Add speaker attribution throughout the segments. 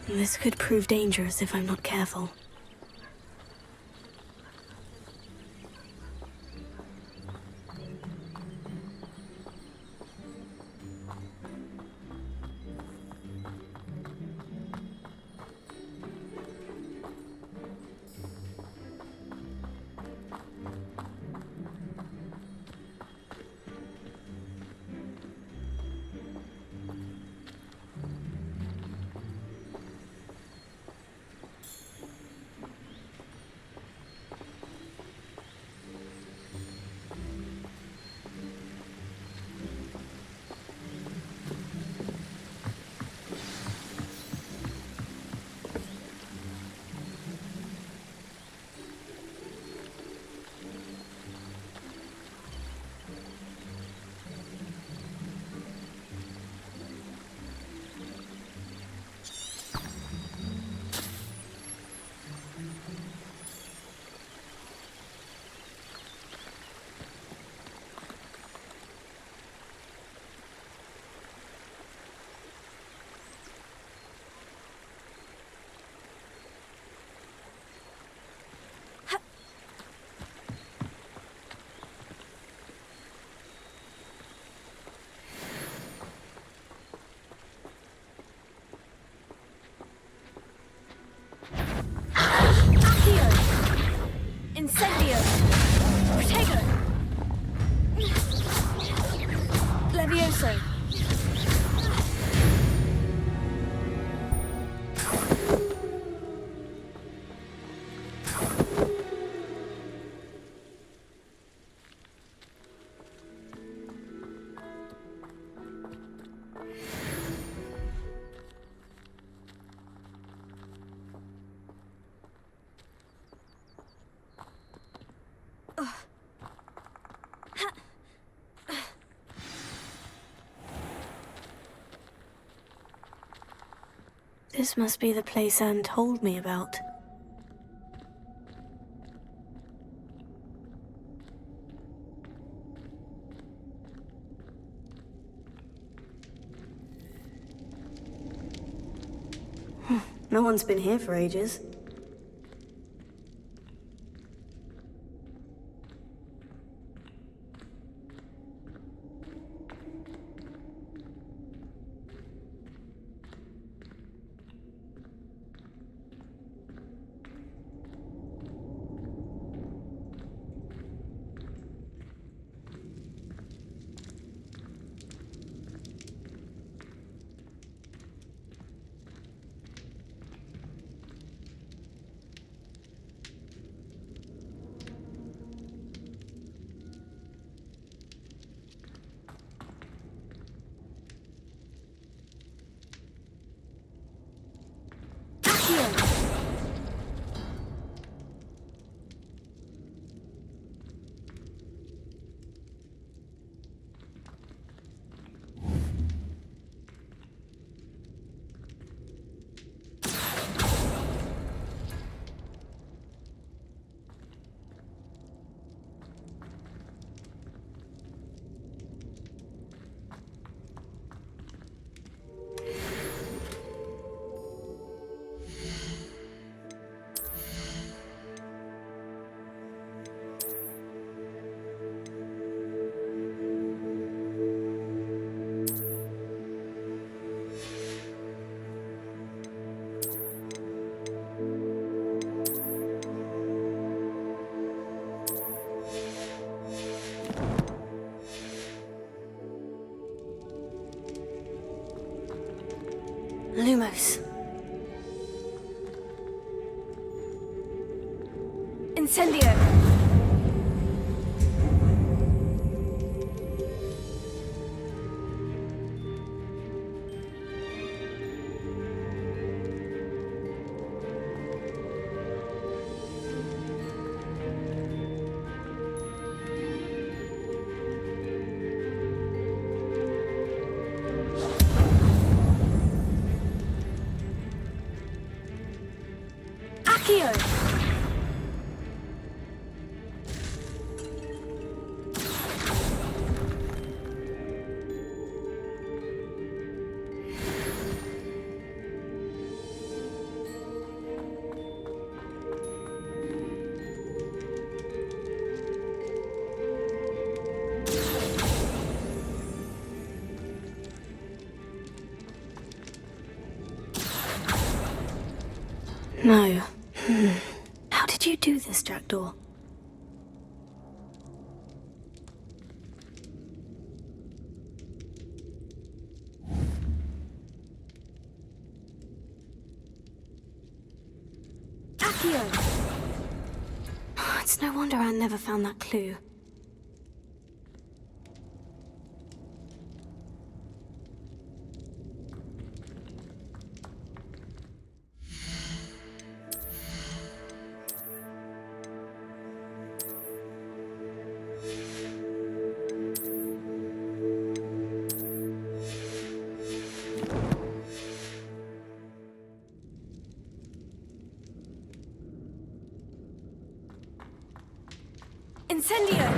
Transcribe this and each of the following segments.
Speaker 1: This could prove dangerous if I'm not careful.
Speaker 2: Incendio! Protego! Levioso!
Speaker 1: This must be the place Anne told me about. No one's been here for ages. Lumos.
Speaker 2: Incendio!
Speaker 1: No. How did you do this, Jackdaw? It's no wonder Anne never found that clue.
Speaker 2: Incendio!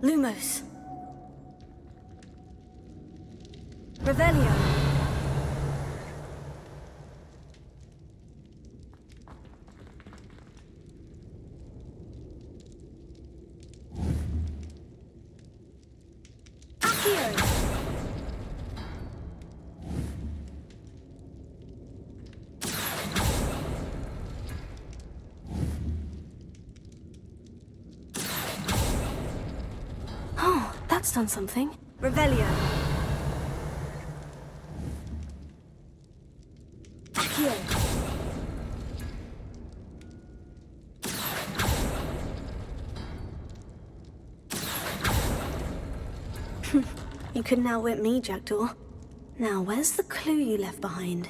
Speaker 1: Lumos.
Speaker 2: Revelio.
Speaker 1: Oh, that's done something.
Speaker 2: Revelio. Accio.
Speaker 1: You couldn't outwit me, Jackdaw. Now, where's the clue you left behind?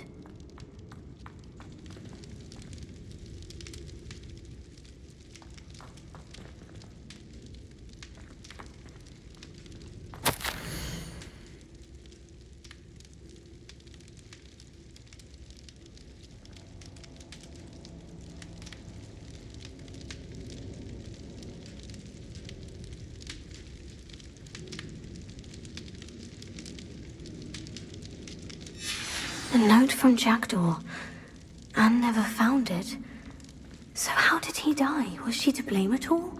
Speaker 1: A note from Jackdaw. Anne never found it. So how did he die? Was she to blame at all?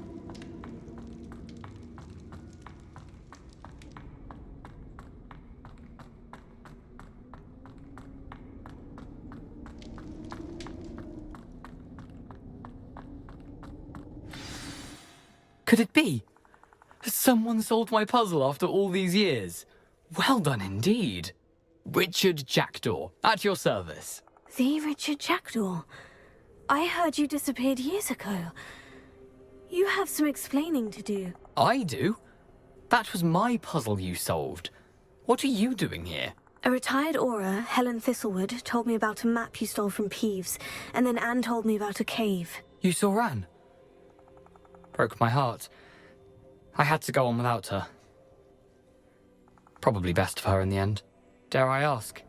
Speaker 3: Could it be? Has someone solved my puzzle after all these years? Well done indeed. Richard Jackdaw, at your service.
Speaker 1: The Richard Jackdaw. I heard you disappeared years ago. You have some explaining to do.
Speaker 3: I do? That was my puzzle you solved. What are you doing here?
Speaker 1: A retired aura, Helen Thistlewood, told me about a map you stole from Peeves, and then Anne told me about a cave.
Speaker 3: You saw Anne? Broke my heart. I had to go on without her. Probably best for her in the end. Dare I ask?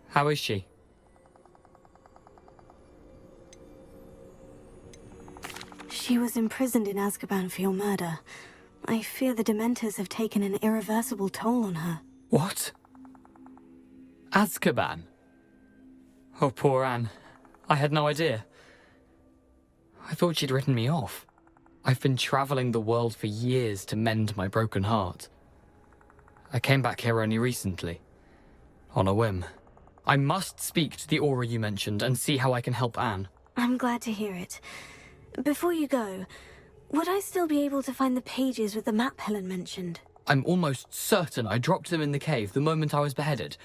Speaker 3: How is she?
Speaker 1: She was imprisoned in Azkaban for your murder. I fear the Dementors have taken an irreversible toll on her.
Speaker 3: What? Azkaban? Oh, poor Anne. I had no idea. I thought she'd written me off. I've been traveling the world for years to mend my broken heart. I came back here only recently. On a whim. I must speak to the aura you mentioned and see how I can help Anne.
Speaker 1: I'm glad to hear it. Before you go, would I still be able to find the pages with the map Helen mentioned?
Speaker 3: I'm almost certain I dropped them in the cave the moment I was beheaded.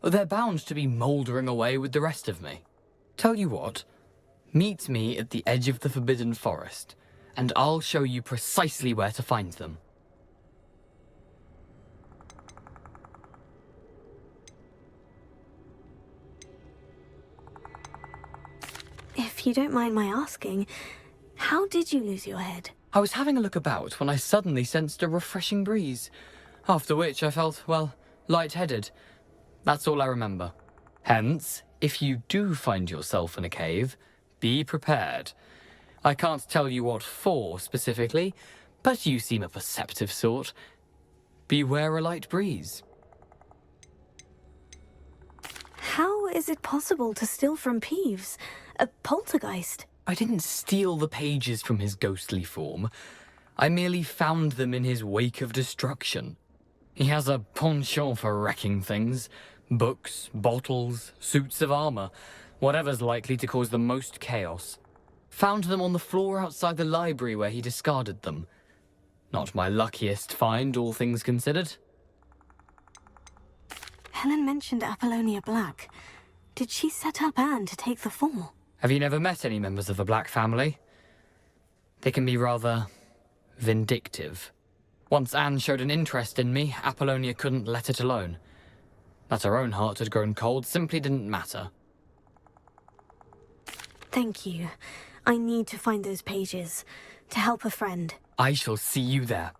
Speaker 3: They're bound to be mouldering away with the rest of me. Tell you what, meet me at the edge of the Forbidden Forest, and I'll show you precisely where to find them.
Speaker 1: If you don't mind my asking, how did you lose your head?
Speaker 3: I was having a look about when I suddenly sensed a refreshing breeze, after which I felt, well, lightheaded. That's all I remember. Hence, if you do find yourself in a cave, be prepared. I can't tell you what for specifically, but you seem a perceptive sort. Beware a light breeze.
Speaker 1: How How is it possible to steal from Peeves? A poltergeist?
Speaker 3: I didn't steal the pages from his ghostly form. I merely found them in his wake of destruction. He has a penchant for wrecking things. Books, bottles, suits of armor, whatever's likely to cause the most chaos. Found them on the floor outside the library where he discarded them. Not my luckiest find, all things considered.
Speaker 1: Helen mentioned Apollonia Black. Did she set up Anne to take the fall?
Speaker 3: Have you never met any members of the Black family? They can be rather vindictive. Once Anne showed an interest in me, Apollonia couldn't let it alone. That her own heart had grown cold simply didn't matter.
Speaker 1: Thank you. I need to find those pages to help a friend.
Speaker 3: I shall see you there.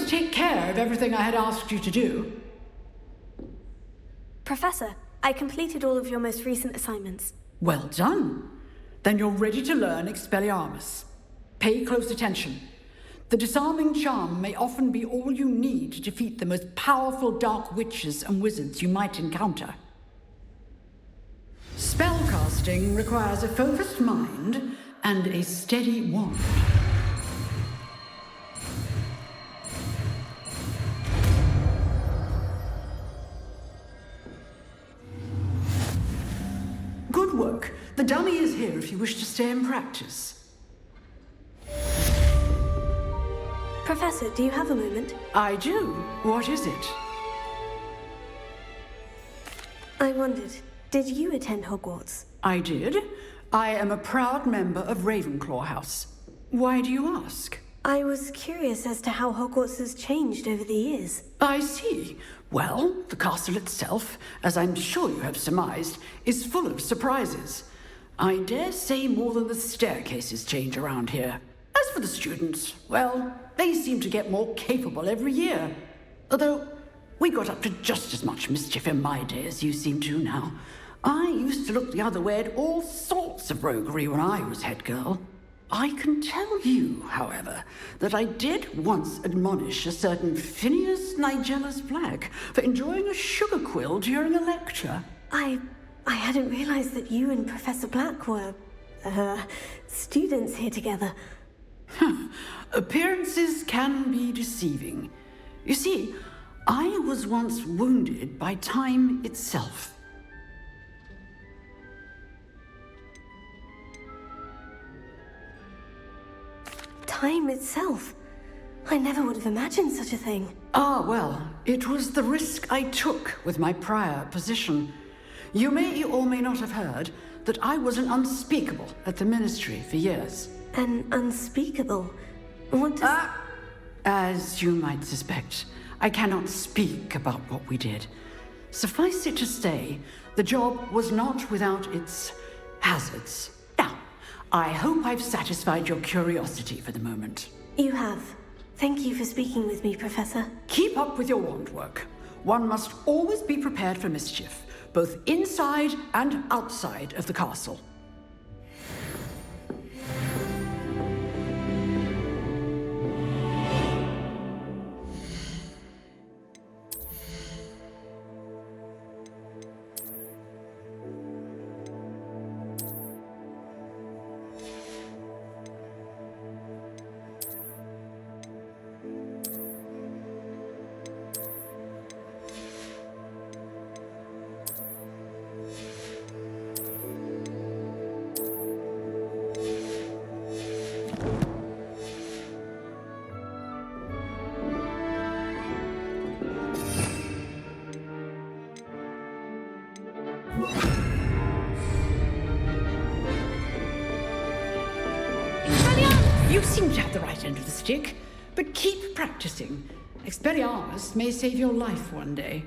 Speaker 4: Take care of everything I had asked you to do.
Speaker 1: Professor, I completed all of your most recent assignments.
Speaker 4: Well done. Then you're ready to learn Expelliarmus. Pay close attention. The disarming charm may often be all you need to defeat the most powerful dark witches and wizards you might encounter. Spellcasting requires a focused mind and a steady wand. Good work. The dummy is here if you wish to stay and practice.
Speaker 1: Professor, do you have a moment?
Speaker 4: I do. What is it?
Speaker 1: I wondered, did you attend Hogwarts?
Speaker 4: I did. I am a proud member of Ravenclaw House. Why do you ask?
Speaker 1: I was curious as to how Hogwarts has changed over the years.
Speaker 4: I see. Well, the castle itself, as I'm sure you have surmised, is full of surprises. I dare say more than the staircases change around here. As for the students, well, they seem to get more capable every year. Although, we got up to just as much mischief in my day as you seem to now. I used to look the other way at all sorts of roguery when I was head girl. I can tell you, however, that I did once admonish a certain Phineas Nigellus Black for enjoying a sugar quill during a lecture.
Speaker 1: I hadn't realized that you and Professor Black were, students here together.
Speaker 4: Appearances can be deceiving. You see, I was once wounded by time itself.
Speaker 1: Time itself? I never would have imagined such a thing.
Speaker 4: Ah, well, it was the risk I took with my prior position. You may or may not have heard that I was an unspeakable at the Ministry for years.
Speaker 1: An unspeakable? What does...
Speaker 4: As you might suspect, I cannot speak about what we did. Suffice it to say, the job was not without its hazards. Now, I hope I've satisfied your curiosity for the moment.
Speaker 1: You have. Thank you for speaking with me, Professor.
Speaker 4: Keep up with your wand work. One must always be prepared for mischief, both inside and outside of the castle. You seem to have the right end of the stick, but keep practicing. Expelliarmus may save your life one day.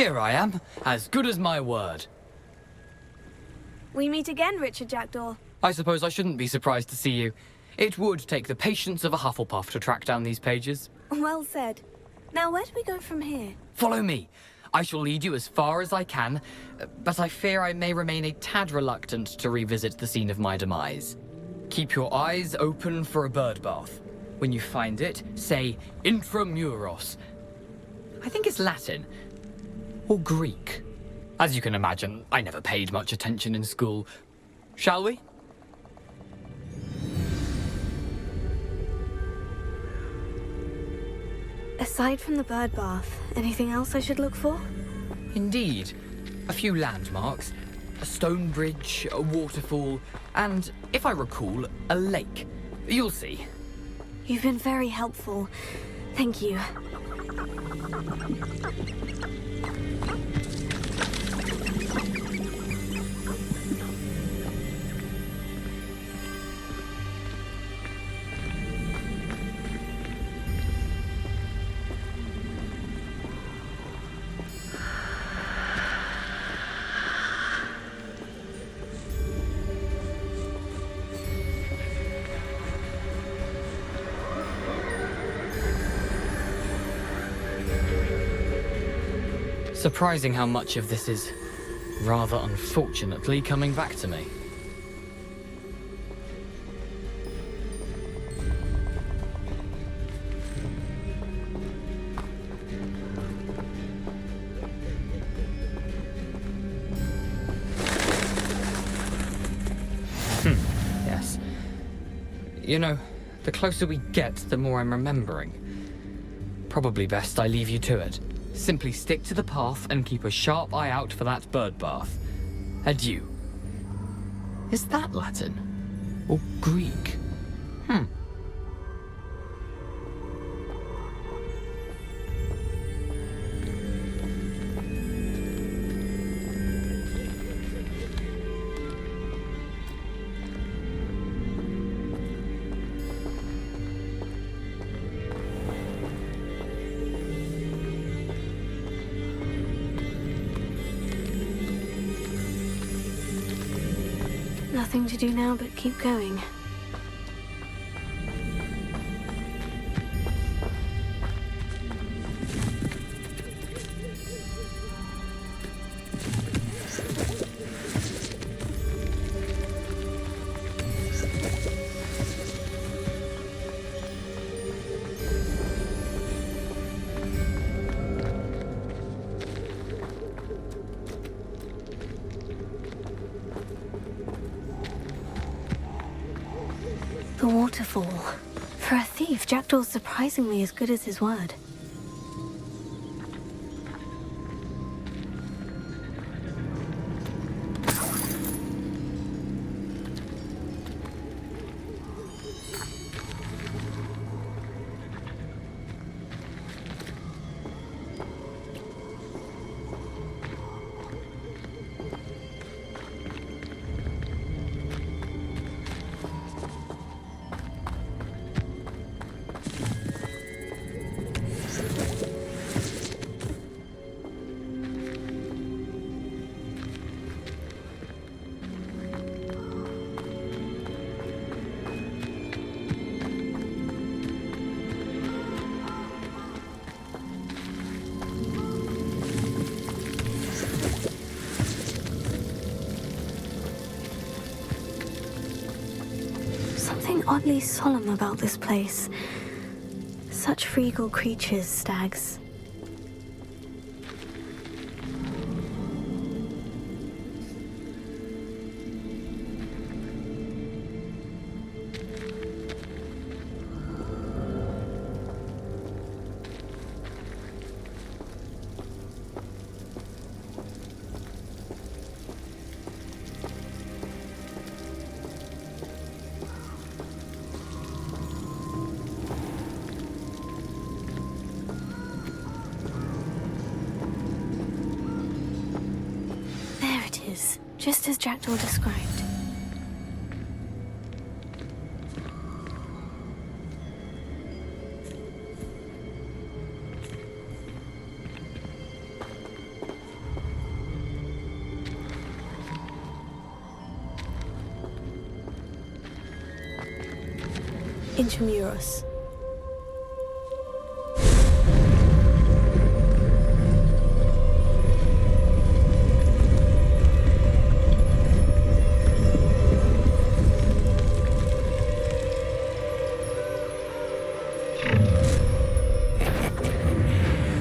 Speaker 3: Here I am, as good as my word.
Speaker 2: We meet again, Richard Jackdaw.
Speaker 3: I suppose I shouldn't be surprised to see you. It would take the patience of a Hufflepuff to track down these pages.
Speaker 2: Well said. Now, where do we go from here?
Speaker 3: Follow me. I shall lead you as far as I can, but I fear I may remain a tad reluctant to revisit the scene of my demise. Keep your eyes open for a bird bath. When you find it, say intramuros. I think it's Latin. Or Greek. As you can imagine, I never paid much attention in school. Shall we?
Speaker 2: Aside from the bird bath, anything else I should look for?
Speaker 3: Indeed. A few landmarks. A stone bridge, a waterfall, and, if I recall, a lake. You'll see.
Speaker 2: You've been very helpful. Thank you.
Speaker 3: Surprising how much of this is, rather unfortunately, coming back to me. Yes. You know, the closer we get, the more I'm remembering. Probably best I leave you to it. Simply stick to the path and keep a sharp eye out for that bird bath. Adieu. Is that Latin? Or Greek?
Speaker 2: Nothing to do now but keep going. The waterfall. For a thief, Jackdaw's surprisingly as good as his word. Oddly solemn about this place. Such regal creatures, stags. Just as Jackdaw described. Intramuros.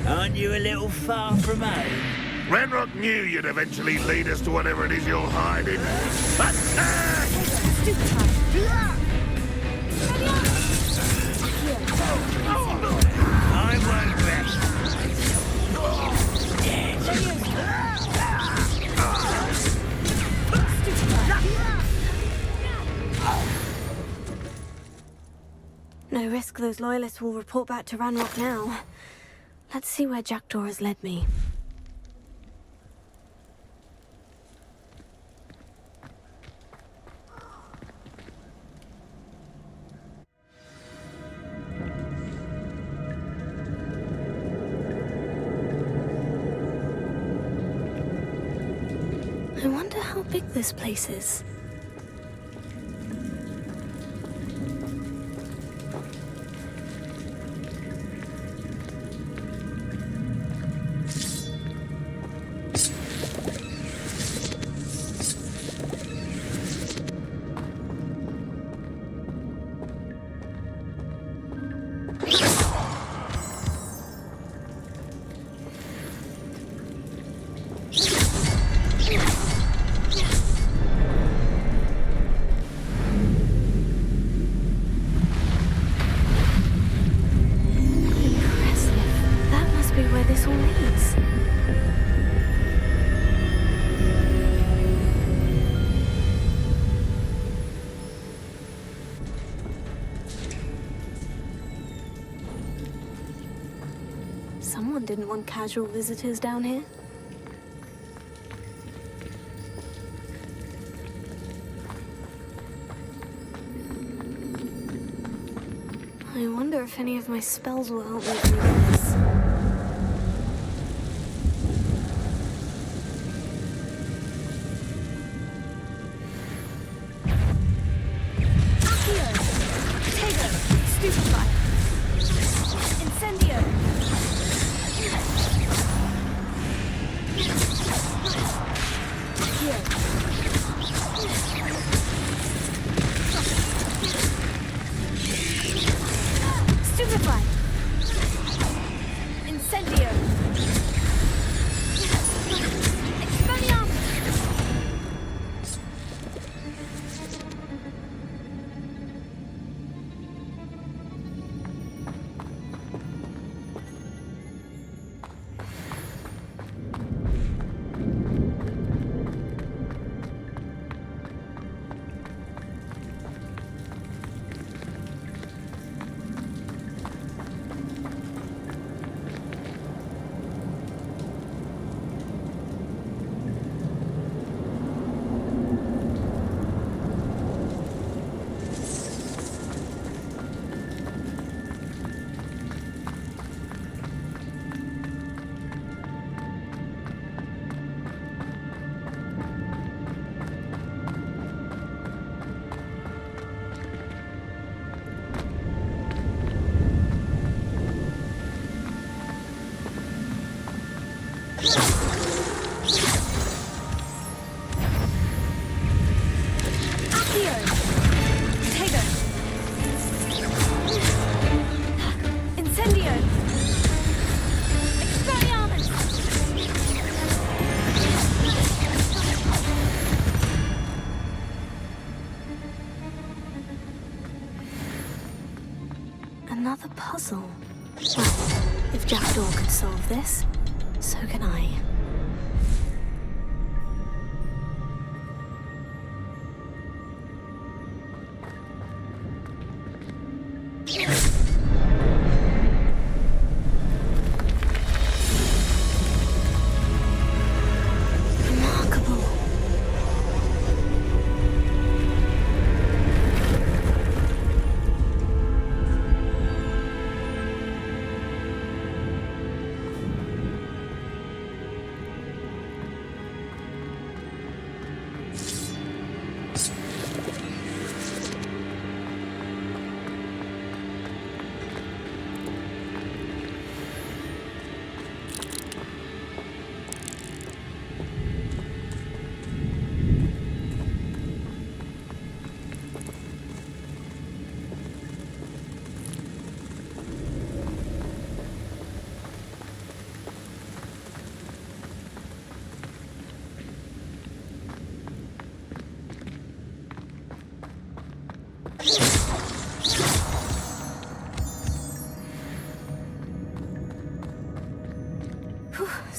Speaker 5: Aren't you a little far from home?
Speaker 6: Ranrock knew you'd eventually lead us to whatever it is you're hiding.
Speaker 5: I won't rest.
Speaker 2: No risk those loyalists will report back to Ranrock now. Let's see where Jackdaw has led me. I wonder how big this place is. Someone didn't want casual visitors down here. I wonder if any of my spells will help me through this. Another puzzle. Well, if Jackdaw could solve this, so can I.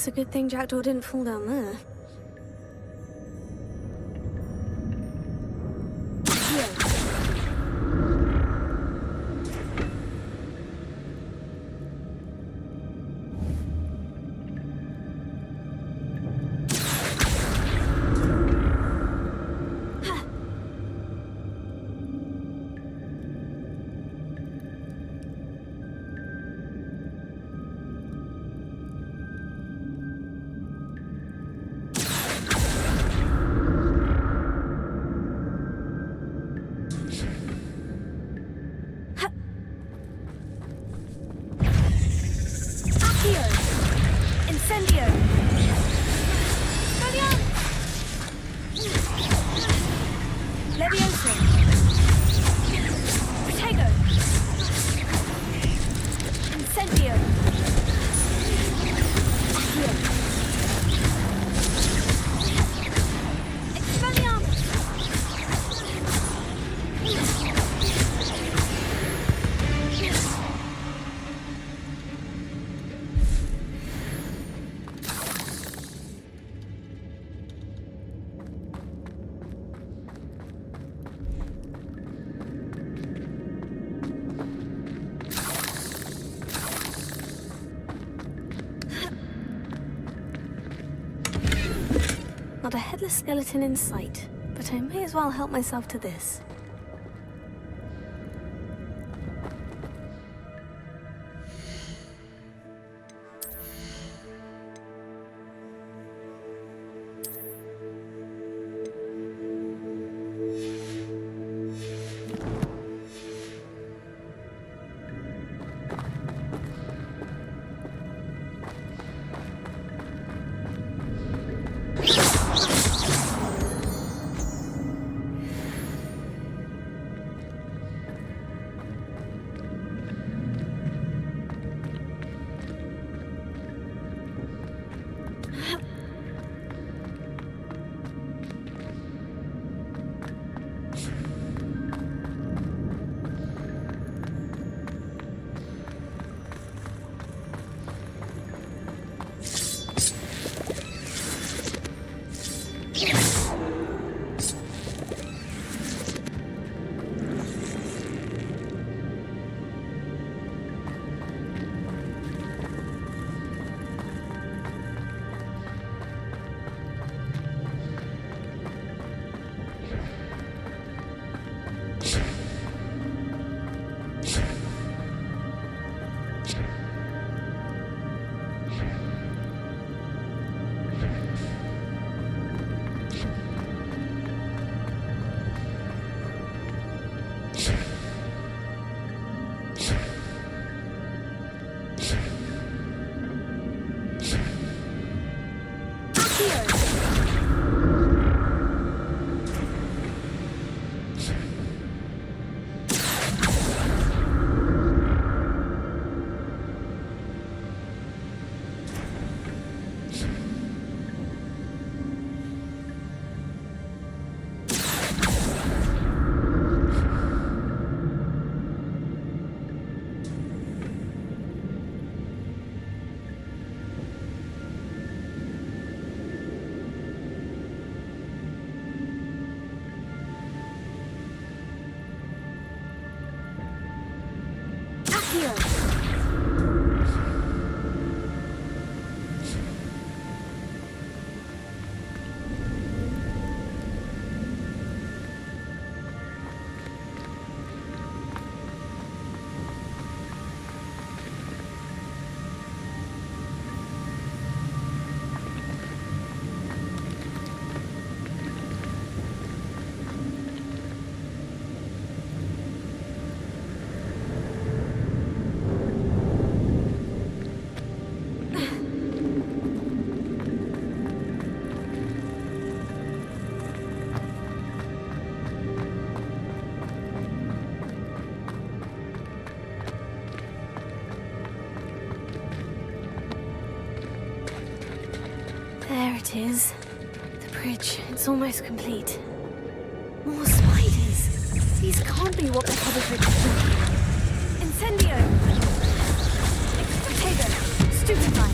Speaker 2: It's a good thing Jackdaw didn't fall down there. Ascendio! Levioso! Protego! Incendio! Accio! Expelliarmus! Not a headless skeleton in sight, but I may as well help myself to this. There it is. The bridge. It's almost complete. More spiders. These can't be what they're headed for. Incendio! Protego! Stupefy!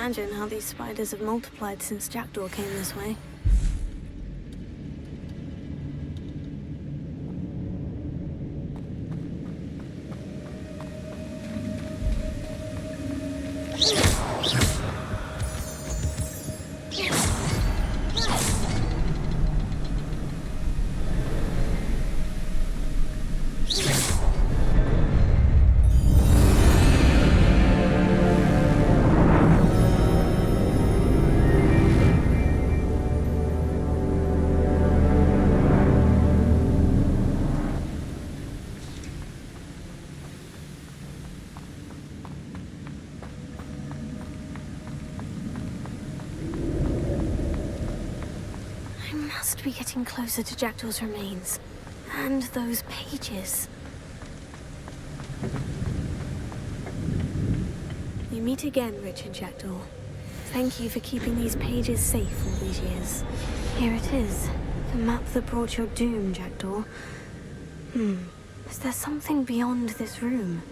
Speaker 2: imagine how these spiders have multiplied since Jackdaw came this way.
Speaker 1: Must be getting closer to Jackdaw's remains. And those pages.
Speaker 2: We meet again, Richard Jackdaw. Thank you for keeping these pages safe all these years.
Speaker 1: Here it is. The map that brought your doom, Jackdaw. Is there something beyond this room?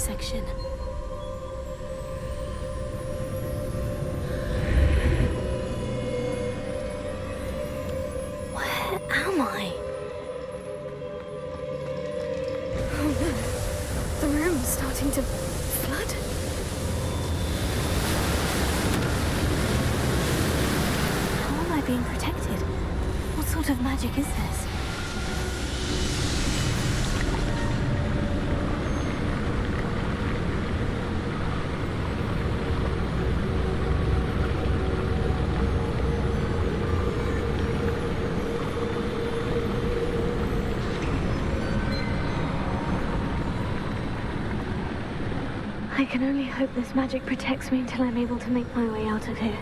Speaker 1: section. Where am I? Oh no, the room's starting to flood. How am I being protected? What sort of magic is this? I can only hope this magic protects me until I'm able to make my way out of here.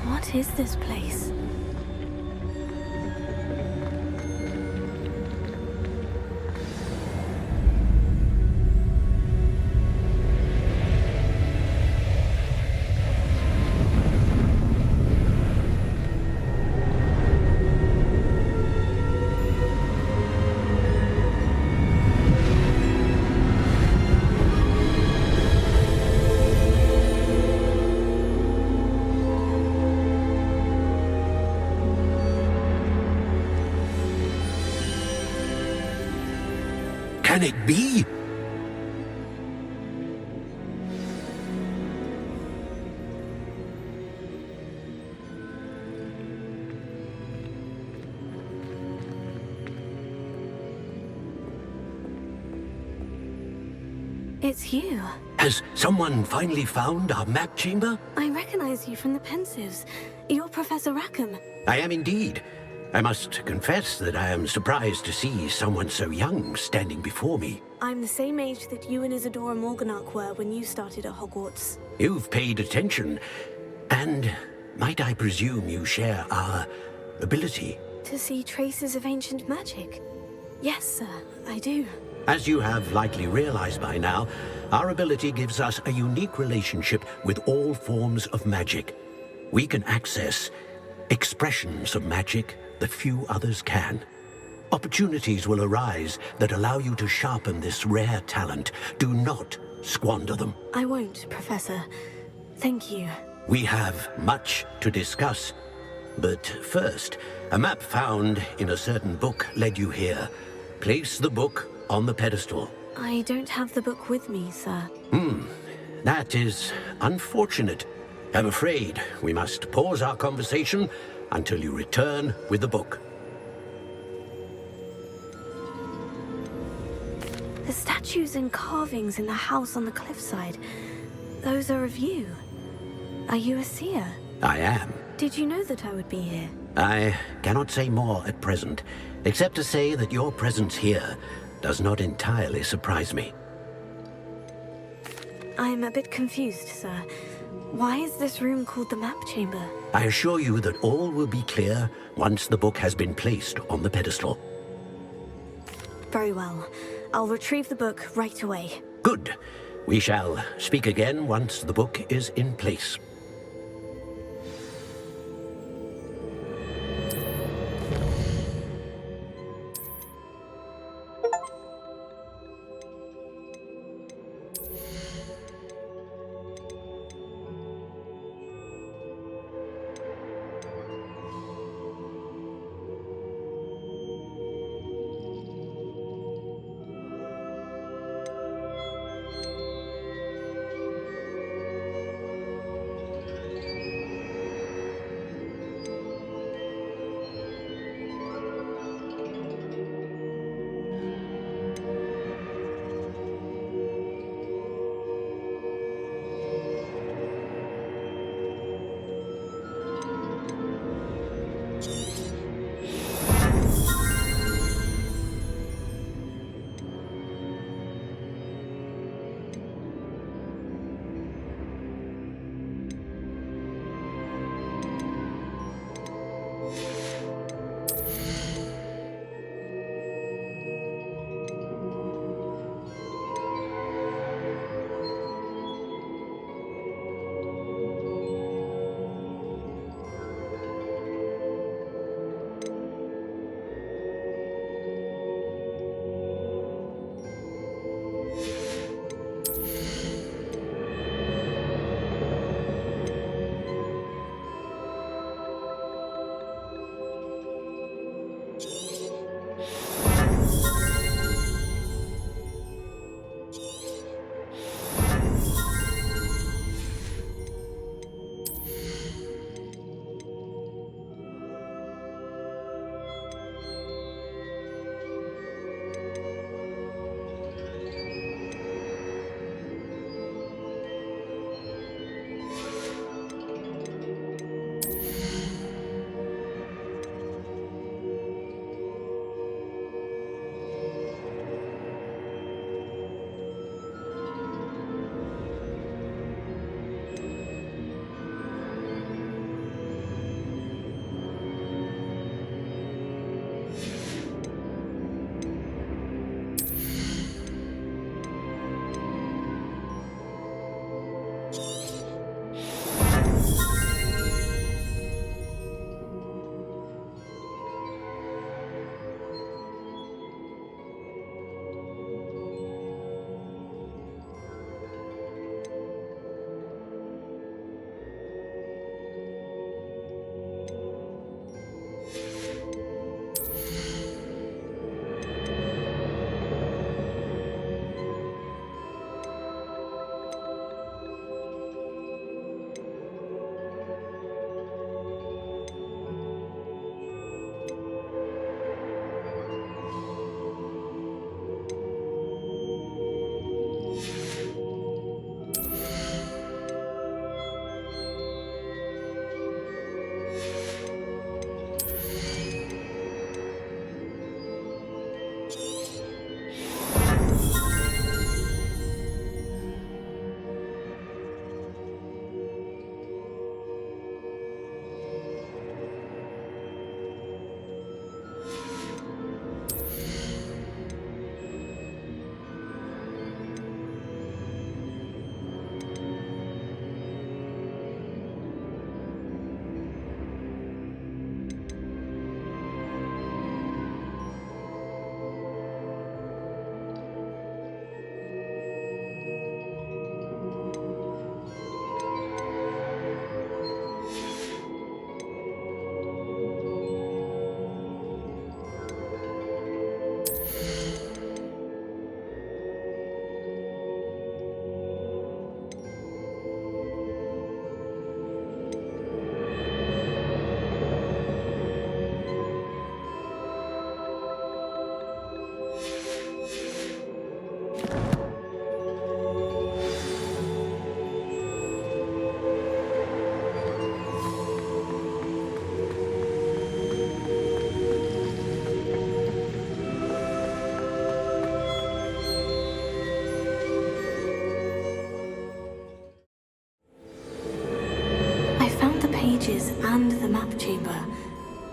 Speaker 1: What is this place?
Speaker 7: Can it be?
Speaker 1: It's you.
Speaker 7: Has someone finally found our map chamber?
Speaker 1: I recognize you from the Pensives. You're Professor Rackham.
Speaker 7: I am indeed. I must confess that I am surprised to see someone so young standing before me.
Speaker 2: I'm the same age that you and Isadora Morganach were when you started at Hogwarts.
Speaker 7: You've paid attention, and might I presume you share our ability?
Speaker 2: To see traces of ancient magic? Yes, sir, I do.
Speaker 7: As you have likely realized by now, our ability gives us a unique relationship with all forms of magic. We can access expressions of magic that few others can. Opportunities will arise that allow you to sharpen this rare talent. Do not squander them.
Speaker 2: I won't, Professor. Thank you.
Speaker 7: We have much to discuss. But first, a map found in a certain book led you here. Place the book on the pedestal.
Speaker 2: I don't have the book with me, sir.
Speaker 7: That is unfortunate. I'm afraid we must pause our conversation until you return with the book.
Speaker 2: The statues and carvings in the house on the cliffside, those are of you. Are you a seer?
Speaker 7: I am.
Speaker 2: Did you know that I would be here?
Speaker 7: I cannot say more at present, except to say that your presence here does not entirely surprise me.
Speaker 2: I'm a bit confused, sir. Why is this room called the map chamber?
Speaker 7: I assure you that all will be clear once the book has been placed on the pedestal.
Speaker 2: Very well. I'll retrieve the book right away.
Speaker 7: Good. We shall speak again once the book is in place.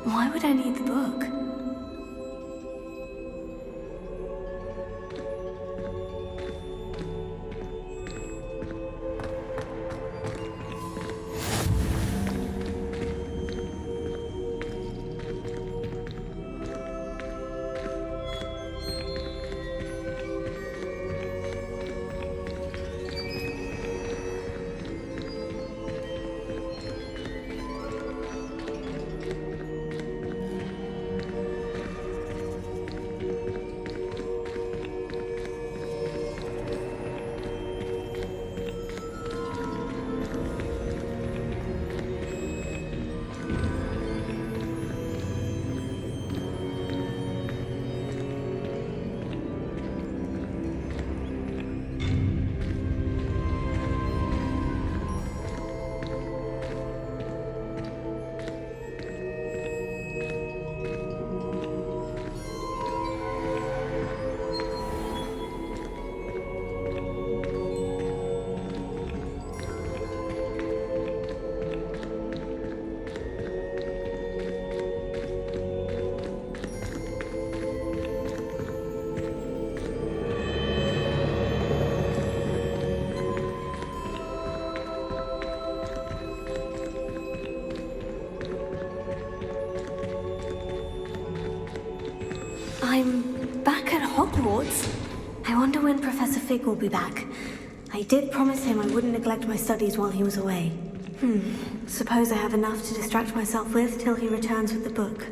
Speaker 1: Why would I need the book? I'm back at Hogwarts. I wonder when Professor Fig will be back. I did promise him I wouldn't neglect my studies while he was away. Suppose I have enough to distract myself with till he returns with the book.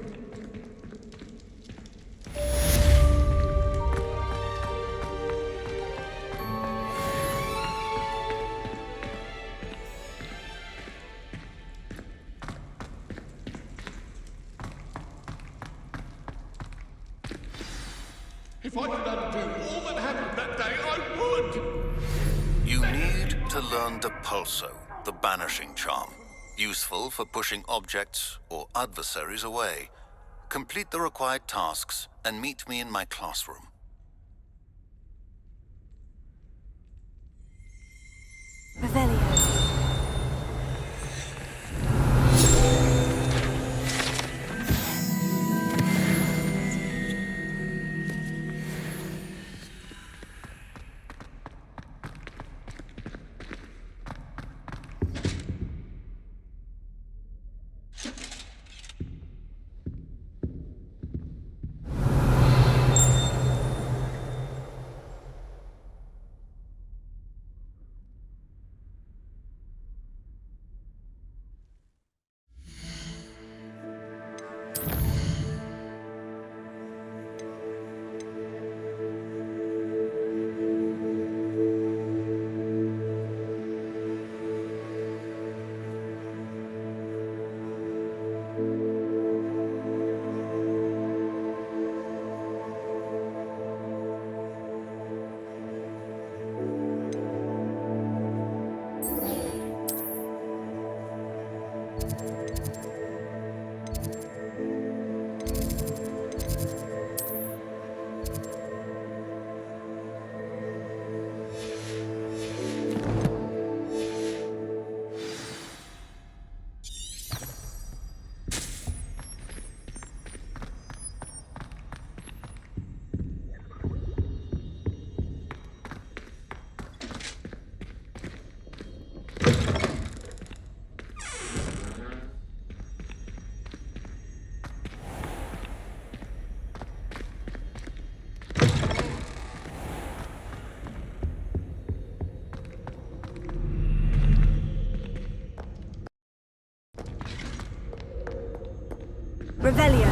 Speaker 6: If I could undo all that happened that day, I would!
Speaker 8: You need to learn the Pulso, the banishing charm. Useful for pushing objects or adversaries away. Complete the required tasks and meet me in my classroom.
Speaker 1: Revelio. Revelio.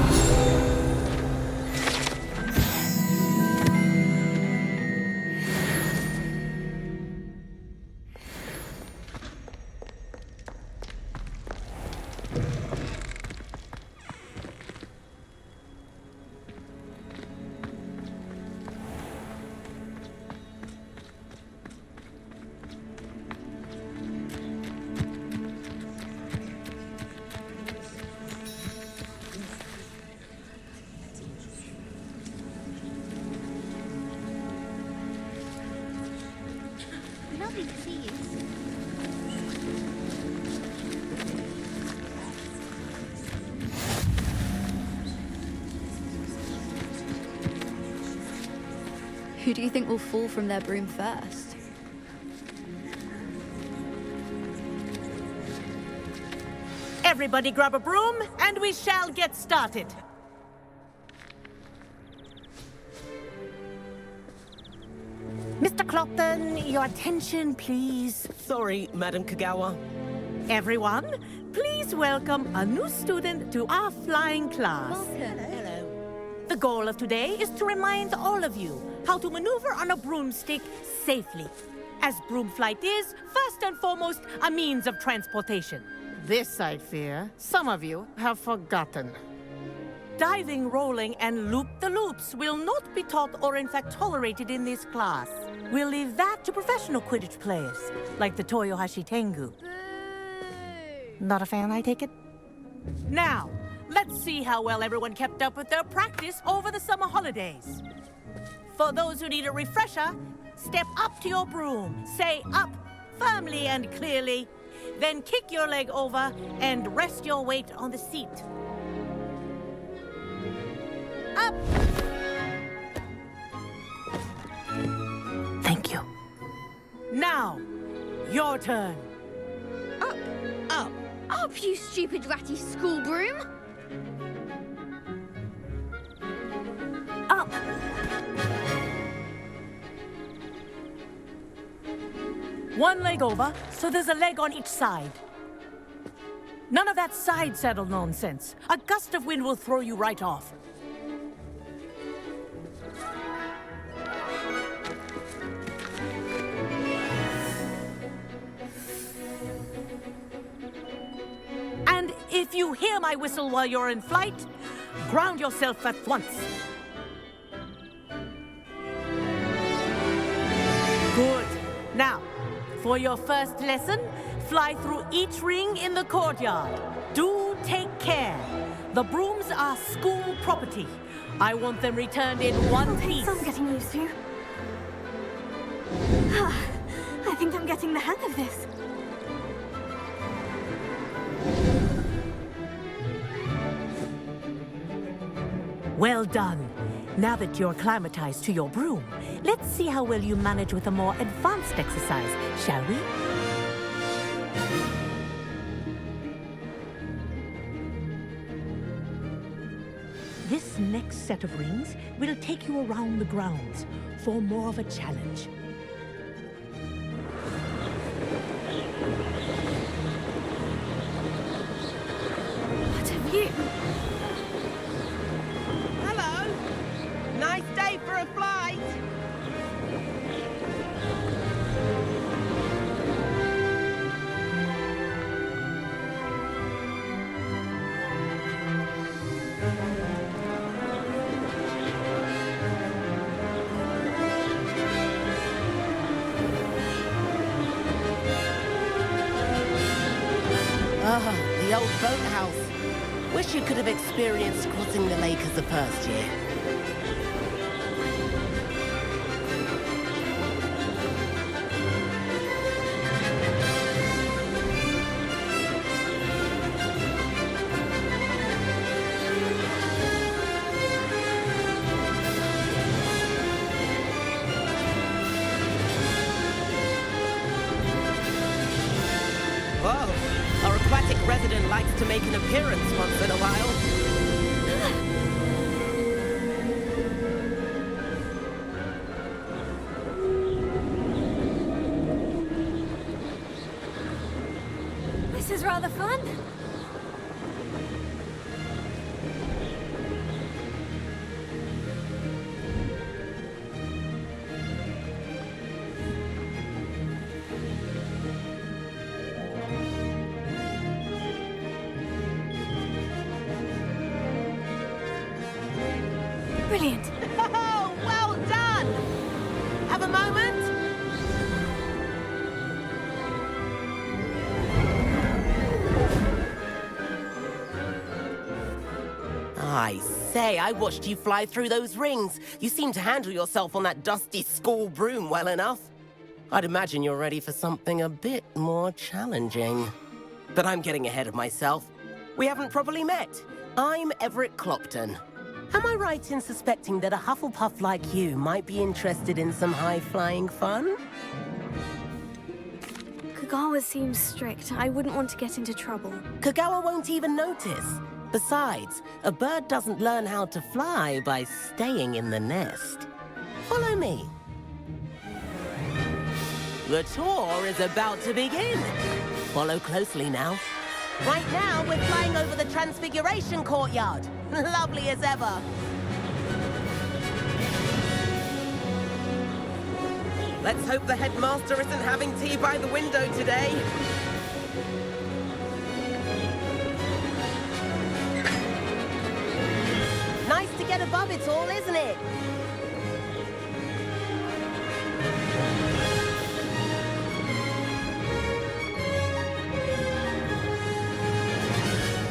Speaker 2: Lovely to see you.
Speaker 9: Who do you think will fall from their broom first?
Speaker 10: Everybody grab a broom, and we shall get started. Mr. Clopton, your attention, please.
Speaker 11: Sorry, Madam Kagawa.
Speaker 10: Everyone, please welcome a new student to our flying class.
Speaker 9: Welcome.
Speaker 10: Hello. The goal of today is to remind all of you how to maneuver on a broomstick safely, as broom flight is, first and foremost, a means of transportation. This, I fear, some of you have forgotten. Diving, rolling, and loop-the-loops will not be taught or in fact tolerated in this class. We'll leave that to professional Quidditch players, like the Toyohashi Tengu. Not a fan, I take it? Now, let's see how well everyone kept up with their practice over the summer holidays. For those who need a refresher, step up to your broom, say up firmly and clearly, then kick your leg over and rest your weight on the seat. Up! Thank you. Now, your turn.
Speaker 9: Up!
Speaker 11: Up!
Speaker 9: Up, you stupid ratty school broom!
Speaker 1: Up!
Speaker 10: One leg over, so there's a leg on each side. None of that side saddle nonsense. A gust of wind will throw you right off. And if you hear my whistle while you're in flight, ground yourself at once. Good. Now, for your first lesson, fly through each ring in the courtyard. Do take care. The brooms are school property. I want them returned in one piece.
Speaker 1: I'm getting used to. I think I'm getting the hang of this.
Speaker 10: Well done. Now that you're acclimatized to your broom, let's see how well you manage with a more advanced exercise, shall we? This next set of rings will take you around the grounds for more of a challenge.
Speaker 1: What a view!
Speaker 11: Hello! Nice day for a flight! Ah, the old boathouse. Wish you could have experienced crossing the lake as the first year. Whoa, our aquatic resident likes to make an appearance once in a while.
Speaker 1: This is rather fun. Brilliant.
Speaker 11: Oh, well done! Have a moment? I say, I watched you fly through those rings. You seem to handle yourself on that dusty school broom well enough. I'd imagine you're ready for something a bit more challenging. But I'm getting ahead of myself. We haven't properly met. I'm Everett Clopton. Am I right in suspecting that a Hufflepuff like you might be interested in some high-flying fun?
Speaker 2: Kagawa seems strict. I wouldn't want to get into trouble.
Speaker 11: Kagawa won't even notice. Besides, a bird doesn't learn how to fly by staying in the nest. Follow me. The tour is about to begin. Follow closely now. Right now, we're flying over the Transfiguration Courtyard. Lovely as ever. Let's hope the headmaster isn't having tea by the window today. Nice to get above it all, isn't it?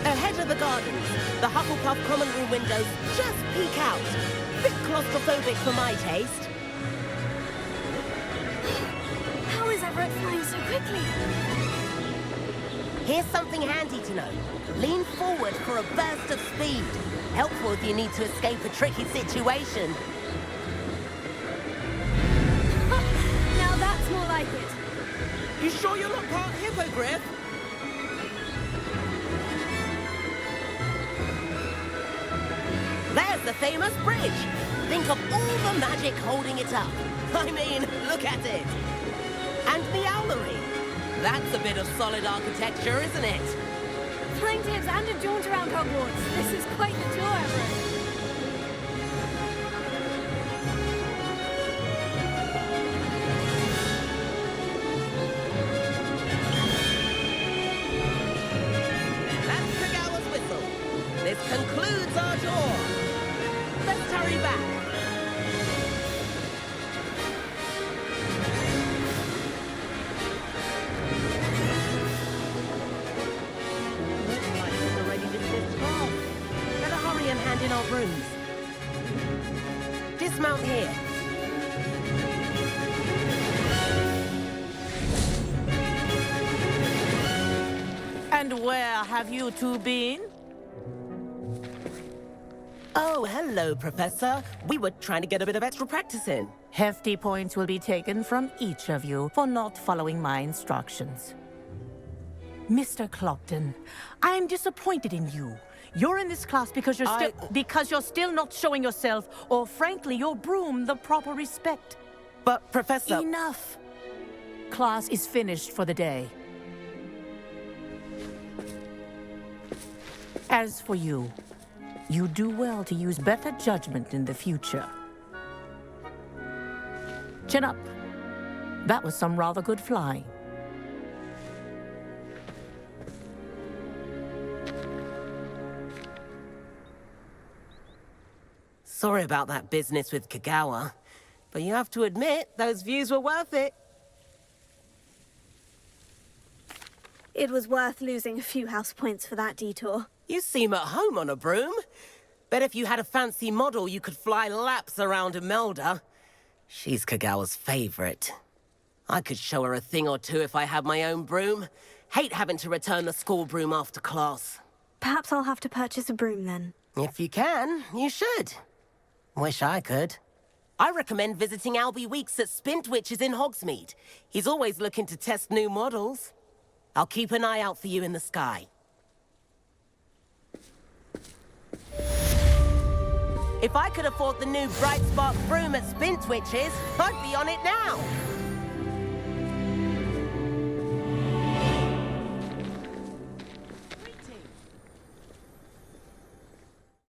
Speaker 11: Ahead of the gardens, the Hufflepuff common room windows just peek out. Bit claustrophobic for my taste.
Speaker 2: How is Everett flying so quickly?
Speaker 11: Here's something handy to know. Lean forward for a burst of speed. Helpful if you need to escape a tricky situation.
Speaker 2: Now that's more like it.
Speaker 11: You sure you're not part hippogriff? There's the famous bridge. Think of all the magic holding it up. I mean, look at it. And the owlery. That's a bit of solid architecture, isn't it?
Speaker 2: Flying tips and a jaunt around Hogwarts. This is quite the tour, Everett.
Speaker 11: That's Kagawa's whistle. This concludes our tour. Let's hurry back. Hand in our brooms. Dismount here.
Speaker 10: And where have you two been?
Speaker 11: Oh, hello, Professor. We were trying to get a bit of extra practice in.
Speaker 10: Hefty points will be taken from each of you for not following my instructions. Mr. Clopton, I'm disappointed in you. You're in this class because you're still not showing yourself, or frankly, your broom the proper respect.
Speaker 11: But, Professor...
Speaker 10: Enough! Class is finished for the day. As for you, you do well to use better judgment in the future. Chin up. That was some rather good flying.
Speaker 11: Sorry about that business with Kagawa, but you have to admit, those views were worth it.
Speaker 2: It was worth losing a few house points for that detour.
Speaker 11: You seem at home on a broom. Bet if you had a fancy model, you could fly laps around Imelda. She's Kagawa's favorite. I could show her a thing or two if I had my own broom. Hate having to return the school broom after class.
Speaker 1: Perhaps I'll have to purchase a broom then.
Speaker 11: If you can, you should. Wish I could. I recommend visiting Albie Weeks at Spintwitches in Hogsmeade. He's always looking to test new models. I'll keep an eye out for you in the sky. If I could afford the new Bright Spark broom at Spintwitches, I'd be on it now.